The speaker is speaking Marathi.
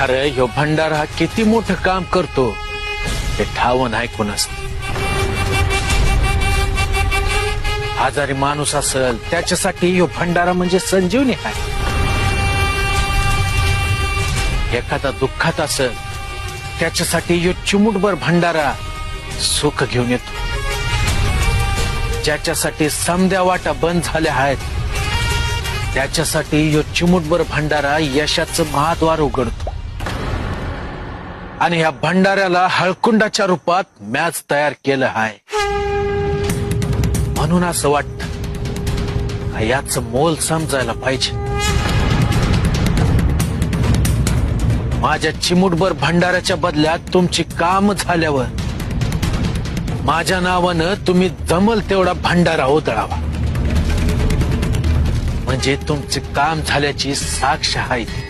अरे ह्यो भंडारा किती मोठं काम करतो हे ठावं नाही कोणास. आजारी माणूस असेल त्याच्यासाठी ह्यो भंडारा म्हणजे संजीवनी आहे. एखादा दुःखात असेल त्याच्यासाठी ह्यो चिमुटभर भंडारा सुख घेऊन येतो. ज्याच्यासाठी समद्या वाटा बंद झाल्या आहेत त्याच्यासाठी ह्यो चिमुटभर भंडारा यशाचं महाद्वार उघडतो. आणि ह्या भंडाऱ्याला हळकुंडाच्या रूपात मॅच तयार केलं आहे. म्हणून असं वाटतं याचं मोल समजायला पाहिजे. माझ्या चिमुटभर भंडाऱ्याच्या बदल्यात तुमची काम झाल्यावर माझ्या नावानं तुम्ही जमल तेवढा भंडारा उधळावा. म्हणजे तुमचे काम झाल्याची साक्ष आहे.